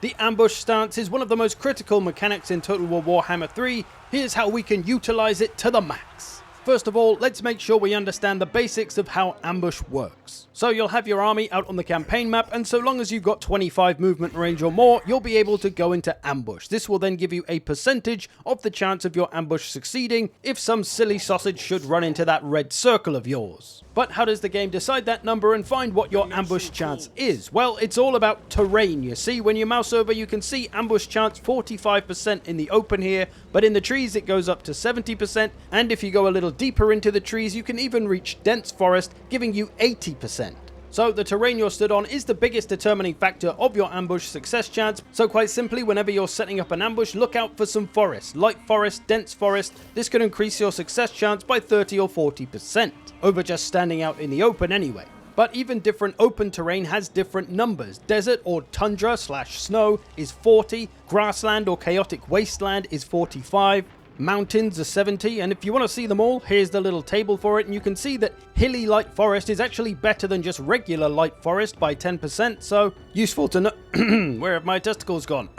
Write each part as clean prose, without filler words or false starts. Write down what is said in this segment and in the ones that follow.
The ambush stance is one of the most critical mechanics in Total War Warhammer 3. Here's how we can utilize it to the max. First of all, let's make sure we understand the basics of how ambush works. So you'll have your army out on the campaign map, and so long as you've got 25 movement range or more, you'll be able to go into ambush. This will then give you a percentage of the chance of your ambush succeeding if some silly sausage should run into that red circle of yours. But how does the game decide that number and find what your ambush chance is? Well, it's all about terrain, you see. When you mouse over, you can see ambush chance 45% in the open here, but in the trees it goes up to 70%, and if you go a little deeper into the trees, you can even reach dense forest, giving you 80%. So the terrain you're stood on is the biggest determining factor of your ambush success chance. So quite simply, whenever you're setting up an ambush, look out for some forest, light forest, dense forest. This could increase your success chance by 30 or 40% over just standing out in the open anyway. But even different open terrain has different numbers. Desert or tundra/snow is 40, grassland or chaotic wasteland is 45, mountains are 70, and if you want to see them all, here's the little table for it, and you can see that hilly light forest is actually better than just regular light forest by 10%, so useful to know. Where have my testicles gone?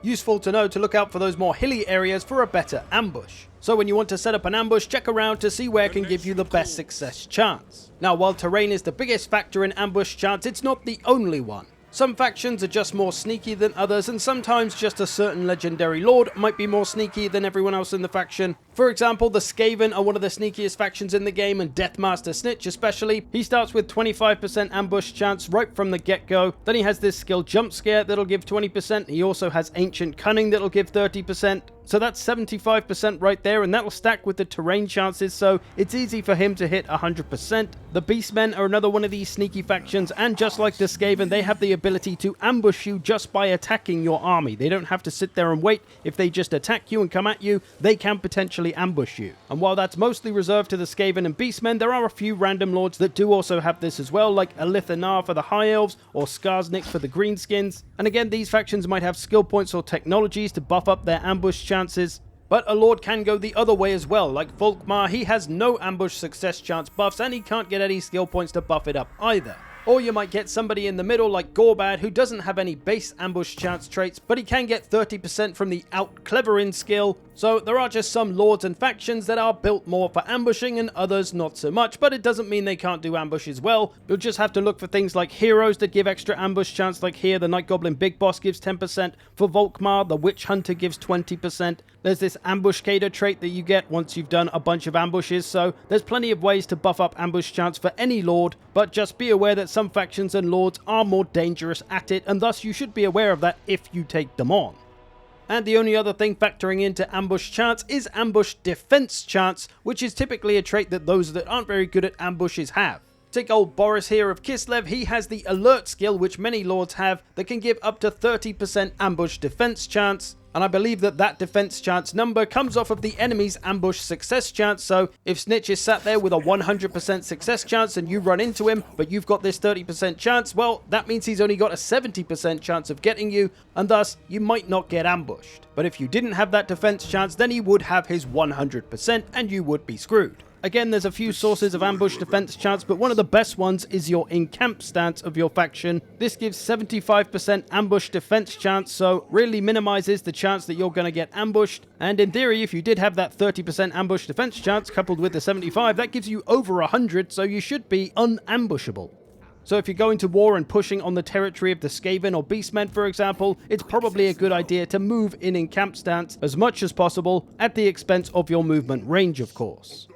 Useful to know to look out for those more hilly areas for a better ambush. So when you want to set up an ambush, check around to see where can give you the best success chance. Now, while terrain is the biggest factor in ambush chance, it's not the only one. Some factions are just more sneaky than others, and sometimes just a certain legendary lord might be more sneaky than everyone else in the faction. For example, the Skaven are one of the sneakiest factions in the game, and Deathmaster Snitch especially. He starts with 25% ambush chance right from the get-go. Then he has this skill Jump Scare that'll give 20%. He also has Ancient Cunning that'll give 30%. So that's 75% right there, and that'll stack with the terrain chances, so it's easy for him to hit 100%. The Beastmen are another one of these sneaky factions, and just like the Skaven, they have the ability to ambush you just by attacking your army. They don't have to sit there and wait. If they just attack you and come at you, they can potentially ambush you. And while that's mostly reserved to the Skaven and Beastmen, there are a few random lords that do also have this as well, like Elithanar for the High Elves, or Skarsnik for the Greenskins. And again, these factions might have skill points or technologies to buff up their ambush chances. But a lord can go the other way as well, like Volkmar. He has no ambush success chance buffs, and he can't get any skill points to buff it up either. Or you might get somebody in the middle like Gorbad, who doesn't have any base ambush chance traits, but he can get 30% from the out-cleverin skill. So there are just some lords and factions that are built more for ambushing and others not so much, but it doesn't mean they can't do ambush as well. You'll just have to look for things like heroes that give extra ambush chance, like here the Night Goblin Big Boss gives 10%, for Volkmar the Witch Hunter gives 20%. There's this Ambushcator trait that you get once you've done a bunch of ambushes, so there's plenty of ways to buff up ambush chance for any lord, but just be aware that some factions and lords are more dangerous at it, and thus you should be aware of that if you take them on. And the only other thing factoring into ambush chance is ambush defense chance, which is typically a trait that those that aren't very good at ambushes have. Take old Boris here of Kislev. He has the alert skill, which many lords have, that can give up to 30% ambush defense chance. And I believe that that defense chance number comes off of the enemy's ambush success chance. So if Snitch is sat there with a 100% success chance and you run into him, but you've got this 30% chance, well, that means he's only got a 70% chance of getting you, and thus you might not get ambushed. But if you didn't have that defense chance, then he would have his 100% and you would be screwed. Again, there's a few sources of ambush defense chance, but one of the best ones is your in-camp stance of your faction. This gives 75% ambush defense chance, so really minimizes the chance that you're going to get ambushed. And in theory, if you did have that 30% ambush defense chance coupled with the 75, that gives you over 100, so you should be unambushable. So if you're going to war and pushing on the territory of the Skaven or Beastmen, for example, it's probably a good idea to move in camp stance as much as possible, at the expense of your movement range, of course.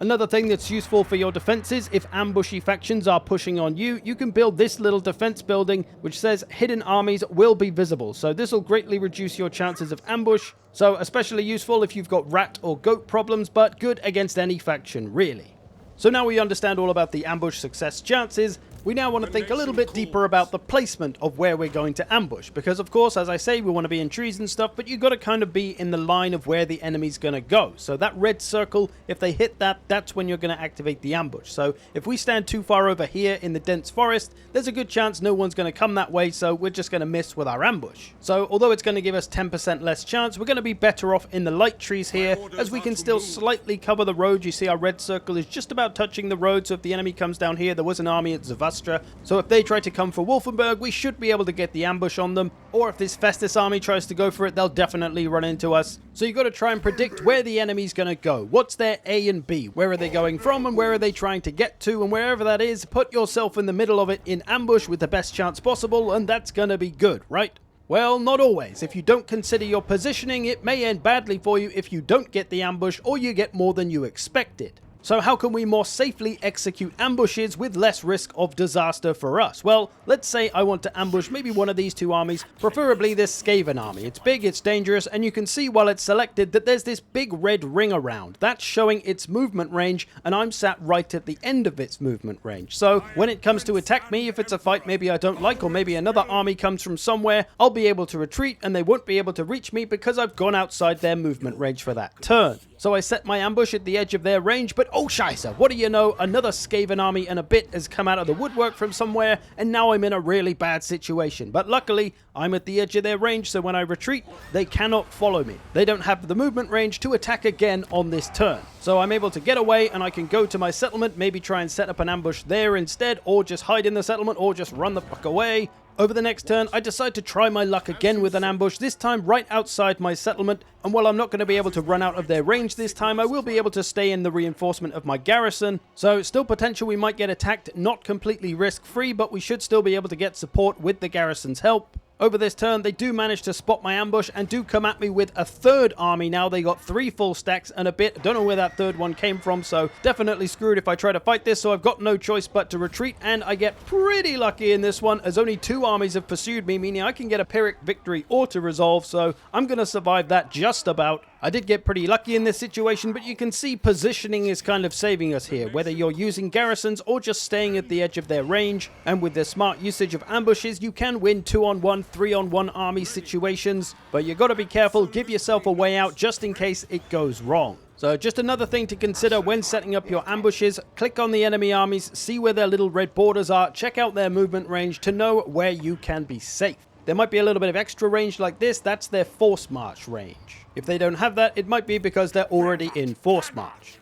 Another thing that's useful for your defenses, if ambushy factions are pushing on you, you can build this little defense building which says hidden armies will be visible. So this will greatly reduce your chances of ambush. So especially useful if you've got rat or goat problems, but good against any faction really. So now we understand all about the ambush success chances. We now want to think a little bit deeper about the placement of where we're going to ambush, because of course, as I say, we want to be in trees and stuff, but you've got to kind of be in the line of where the enemy's going to go. So that red circle, if they hit that, that's when you're going to activate the ambush. So if we stand too far over here in the dense forest, there's a good chance no one's going to come that way, so we're just going to miss with our ambush. So although it's going to give us 10% less chance, we're going to be better off in the light trees here, as we can still slightly cover the road. You see our red circle is just about touching the road, so if the enemy comes down here, there was an army at Zavas Astra, so if they try to come for Wolfenburg, we should be able to get the ambush on them, or if this Festus army tries to go for it, they'll definitely run into us. So you got to try and predict where the enemy's going to go. What's their A and B? Where are they going from, and where are they trying to get to? And wherever that is, put yourself in the middle of it in ambush with the best chance possible, and that's going to be good, right? Well, not always. If you don't consider your positioning, it may end badly for you if you don't get the ambush or you get more than you expected. So how can we more safely execute ambushes with less risk of disaster for us? Well, let's say I want to ambush maybe one of these two armies, preferably this Skaven army. It's big, it's dangerous, and you can see while it's selected that there's this big red ring around. That's showing its movement range, and I'm sat right at the end of its movement range. So when it comes to attack me, if it's a fight maybe I don't like, or maybe another army comes from somewhere, I'll be able to retreat, and they won't be able to reach me because I've gone outside their movement range for that turn. So I set my ambush at the edge of their range, but oh scheisse, what do you know, another Skaven army and a bit has come out of the woodwork from somewhere, and now I'm in a really bad situation. But luckily, I'm at the edge of their range, so when I retreat, they cannot follow me. They don't have the movement range to attack again on this turn. So I'm able to get away, and I can go to my settlement, maybe try and set up an ambush there instead, or just hide in the settlement, or just run the fuck away. Over the next turn, I decide to try my luck again with an ambush, this time right outside my settlement, and while I'm not going to be able to run out of their range this time, I will be able to stay in the reinforcement of my garrison. So still potential we might get attacked, not completely risk-free, but we should still be able to get support with the garrison's help. Over this turn, they do manage to spot my ambush and do come at me with a third army now. They got 3 full stacks and a bit. Don't know where that third one came from, so definitely screwed if I try to fight this, so I've got no choice but to retreat, and I get pretty lucky in this one, as only 2 armies have pursued me, meaning I can get a Pyrrhic victory or to resolve, so I'm going to survive that just about. I did get pretty lucky in this situation, but you can see positioning is kind of saving us here, whether you're using garrisons or just staying at the edge of their range. And with the smart usage of ambushes, you can win 2-on-1, 3-on-1 army situations, but you got to be careful, give yourself a way out just in case it goes wrong. So just another thing to consider when setting up your ambushes, click on the enemy armies, see where their little red borders are, check out their movement range to know where you can be safe. There might be a little bit of extra range like this, that's their force march range. If they don't have that, it might be because they're already in force march.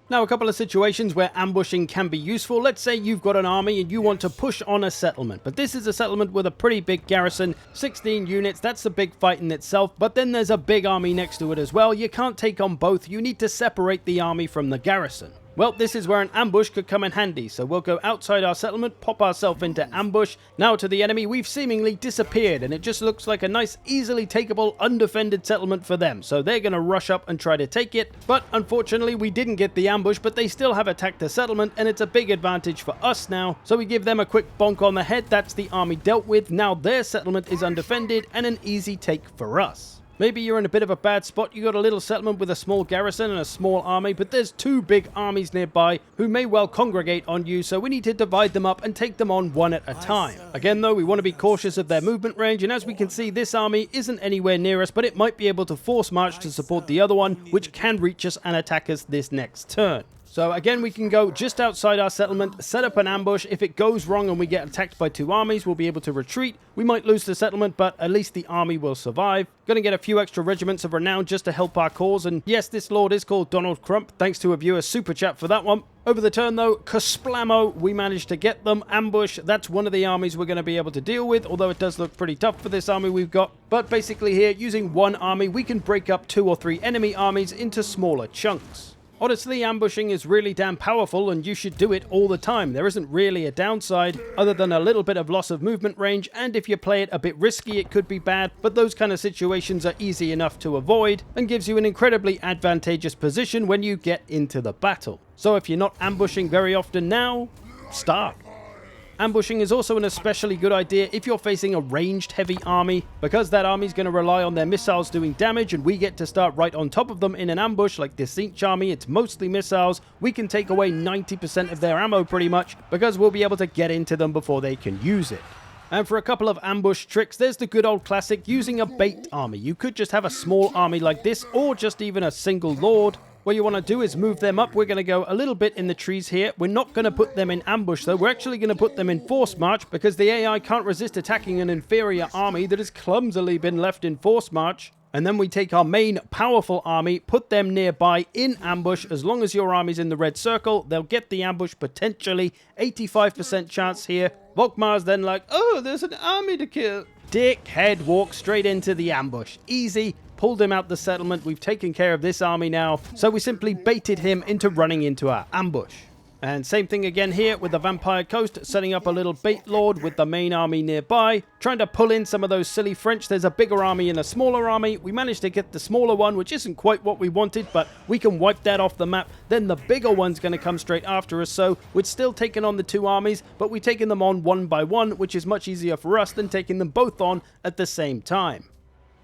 Now, a couple of situations where ambushing can be useful. Let's say you've got an army and you want to push on a settlement, but this is a settlement with a pretty big garrison, 16 units, that's a big fight in itself, but then there's a big army next to it as well. You can't take on both, you need to separate the army from the garrison. Well, this is where an ambush could come in handy, so we'll go outside our settlement, pop ourselves into ambush. Now to the enemy, we've seemingly disappeared, and it just looks like a nice, easily takeable, undefended settlement for them, so they're going to rush up and try to take it. But unfortunately, we didn't get the ambush, but they still have attacked the settlement, and it's a big advantage for us now. So we give them a quick bonk on the head, that's the army dealt with. Now their settlement is undefended, and an easy take for us. Maybe you're in a bit of a bad spot, you got a little settlement with a small garrison and a small army, but there's 2 big armies nearby who may well congregate on you, so we need to divide them up and take them on one at a time. Again though, we want to be cautious of their movement range, and as we can see, this army isn't anywhere near us, but it might be able to force march to support the other one, which can reach us and attack us this next turn. So again, we can go just outside our settlement, set up an ambush. If it goes wrong and we get attacked by 2 armies, we'll be able to retreat. We might lose the settlement, but at least the army will survive. Gonna get a few extra regiments of renown just to help our cause. And yes, this lord is called Donald Crump. Thanks to a viewer super chat for that one. Over the turn though, Kasplamo, we managed to get them. Ambush, that's one of the armies we're going to be able to deal with, although it does look pretty tough for this army we've got. But basically here, using one army, we can break up 2 or 3 enemy armies into smaller chunks. Honestly, ambushing is really damn powerful, and you should do it all the time. There isn't really a downside, other than a little bit of loss of movement range, and if you play it a bit risky, it could be bad, but those kind of situations are easy enough to avoid, and gives you an incredibly advantageous position when you get into the battle. So if you're not ambushing very often now, start. Ambushing is also an especially good idea if you're facing a ranged heavy army, because that army is going to rely on their missiles doing damage, and we get to start right on top of them in an ambush. Like this Tzeentch army, it's mostly missiles. We can take away 90% of their ammo pretty much, because we'll be able to get into them before they can use it. And for a couple of ambush tricks, there's the good old classic using a bait army. You could just have a small army like this, or just even a single lord. What you want to do is move them up. We're going to go a little bit in the trees here. We're not going to put them in ambush though. We're actually going to put them in force march, because the AI can't resist attacking an inferior army that has clumsily been left in force march. And then we take our main powerful army, put them nearby in ambush. As long as your army's in the red circle, they'll get the ambush potentially. 85% chance here. Volkmar's then like, oh, there's an army to kill. Dickhead walks straight into the ambush. Easy. Pulled him out the settlement. We've taken care of this army now. So we simply baited him into running into our ambush. And same thing again here with the Vampire Coast, setting up a little bait lord with the main army nearby, trying to pull in some of those silly French. There's a bigger army and a smaller army. We managed to get the smaller one, which isn't quite what we wanted, but we can wipe that off the map. Then the bigger one's going to come straight after us, so we're still taking on the two armies, but we're taking them on one by one, which is much easier for us than taking them both on at the same time.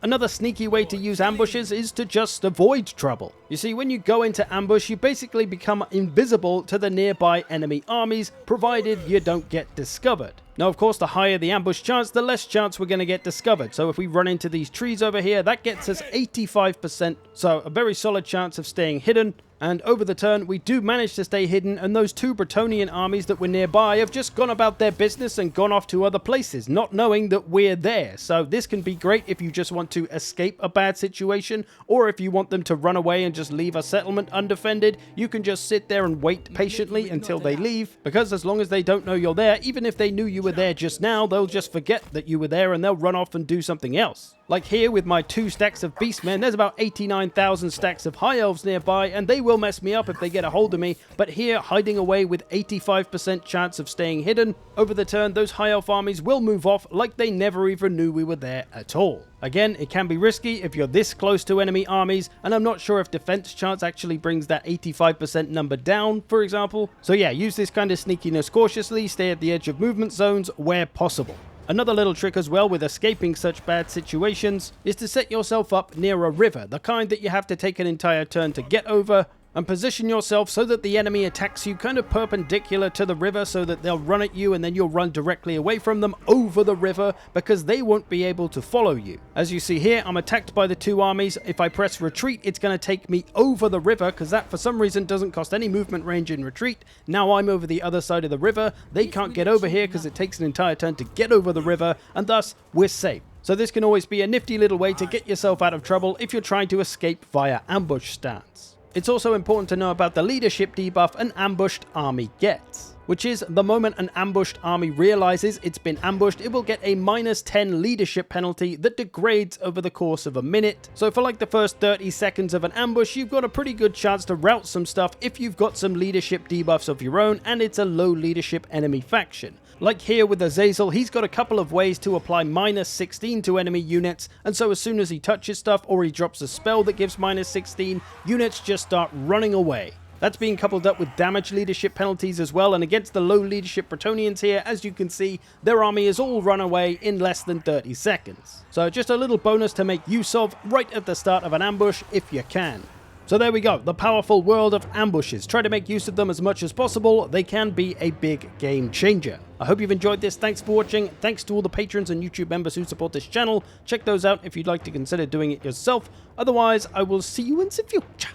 Another sneaky way to use ambushes is to just avoid trouble. You see, when you go into ambush, you basically become invisible to the nearby enemy armies, provided you don't get discovered. Now, of course, the higher the ambush chance, the less chance we're going to get discovered. So if we run into these trees over here, that gets us 85%. So a very solid chance of staying hidden. And over the turn, we do manage to stay hidden, and those two Bretonnian armies that were nearby have just gone about their business and gone off to other places, not knowing that we're there. So this can be great if you just want to escape a bad situation, or if you want them to run away and just leave a settlement undefended, you can just sit there and wait patiently until they leave, because as long as they don't know you're there, even if they knew you were there just now, they'll just forget that you were there and they'll run off and do something else. Like here with my 2 stacks of Beastmen, there's about 89,000 stacks of High Elves nearby, and they will mess me up if they get a hold of me, but here, hiding away with 85% chance of staying hidden, over the turn, those High Elf armies will move off like they never even knew we were there at all. Again, it can be risky if you're this close to enemy armies, and I'm not sure if defense chance actually brings that 85% number down, for example. So yeah, use this kind of sneakiness cautiously, stay at the edge of movement zones where possible. Another little trick as well with escaping such bad situations is to set yourself up near a river, the kind that you have to take an entire turn to get over, and position yourself so that the enemy attacks you kind of perpendicular to the river so that they'll run at you and then you'll run directly away from them over the river because they won't be able to follow you. As you see here, I'm attacked by the two armies. If I press retreat, it's going to take me over the river because that for some reason doesn't cost any movement range in retreat. Now I'm over the other side of the river. They can't get over here because it takes an entire turn to get over the river, and thus we're safe. So this can always be a nifty little way to get yourself out of trouble if you're trying to escape via ambush stance. It's also important to know about the leadership debuff an ambushed army gets, which is the moment an ambushed army realizes it's been ambushed, it will get a -10 leadership penalty that degrades over the course of a minute. So for like the first 30 seconds of an ambush, you've got a pretty good chance to rout some stuff if you've got some leadership debuffs of your own and it's a low leadership enemy faction. Like here with Azazel, he's got a couple of ways to apply -16 to enemy units, and so as soon as he touches stuff or he drops a spell that gives -16, units just start running away. That's being coupled up with damage leadership penalties as well, and against the low leadership Bretonnians here, as you can see, their army is all run away in less than 30 seconds. So just a little bonus to make use of right at the start of an ambush if you can. So there we go, the powerful world of ambushes. Try to make use of them as much as possible. They can be a big game changer. I hope you've enjoyed this. Thanks for watching. Thanks to all the patrons and YouTube members who support this channel. Check those out if you'd like to consider doing it yourself. Otherwise, I will see you in the future.